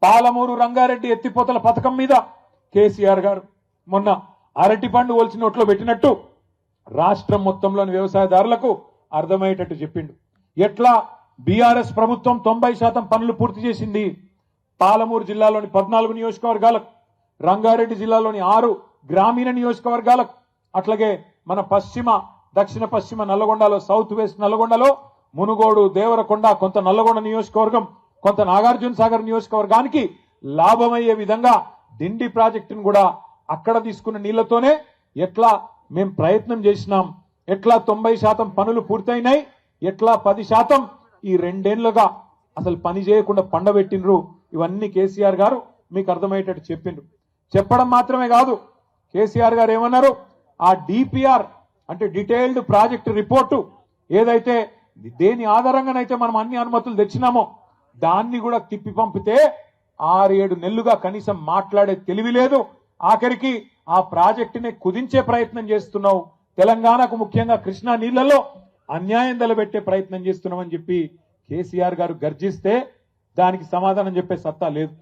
పాలమూరు రంగారెడ్డి ఎత్తిపోతల పథకం మీద కేసీఆర్ గారు మొన్న అరటి పండు ఒలిచి నోట్లో పెట్టినట్టు రాష్ట్రం మొత్తంలోని వ్యవసాయదారులకు అర్థమయ్యేటట్టు చెప్పిండు. ఎట్లా బీఆర్ఎస్ ప్రభుత్వం 90% పనులు పూర్తి చేసింది. పాలమూరు జిల్లాలోని 14 నియోజకవర్గాలకు, రంగారెడ్డి జిల్లాలోని 6 గ్రామీణ నియోజకవర్గాలకు, అట్లాగే మన దక్షిణ పశ్చిమ నల్లగొండలో, సౌత్ వెస్ట్ నల్లగొండలో మునుగోడు, దేవరకొండ, కొంత నల్లగొండ నియోజకవర్గం, కొంత నాగార్జున సాగర్ నియోజకవర్గానికి లాభమయ్యే విధంగా దిండి ప్రాజెక్టును కూడా అక్కడ తీసుకున్న నీళ్లతోనే ఎట్లా మేము ప్రయత్నం చేసినాం, ఎట్లా 90% పనులు పూర్తయినాయి, ఎట్లా 10% ఈ 2 ఏళ్లుగా అసలు పని చేయకుండా పండబెట్టినరు. ఇవన్నీ కేసీఆర్ గారు మీకు అర్థమయ్యేటట్టు చెప్పిండ్రు. చెప్పడం మాత్రమే కాదు, కేసీఆర్ గారు ఏమన్నారు, ఆ డిపిఆర్ అంటే డీటెయిల్డ్ ప్రాజెక్ట్ రిపోర్టు ఏదైతే దేని ఆధారంగానైతే మనం అన్ని అనుమతులు తెచ్చినామో దాన్ని కూడా తిప్పి పంపితే 6-7 నెలలుగా కనీసం మాట్లాడే తెలివి లేదు. ఆఖరికి ఆ ప్రాజెక్టుని కుదించే ప్రయత్నం చేస్తున్నావు, తెలంగాణకు ముఖ్యంగా కృష్ణా నీళ్లలో అన్యాయం తలబెట్టే ప్రయత్నం చేస్తున్నామని చెప్పి కేసీఆర్ గారు గర్జిస్తే దానికి సమాధానం చెప్పే సత్తా లేదు.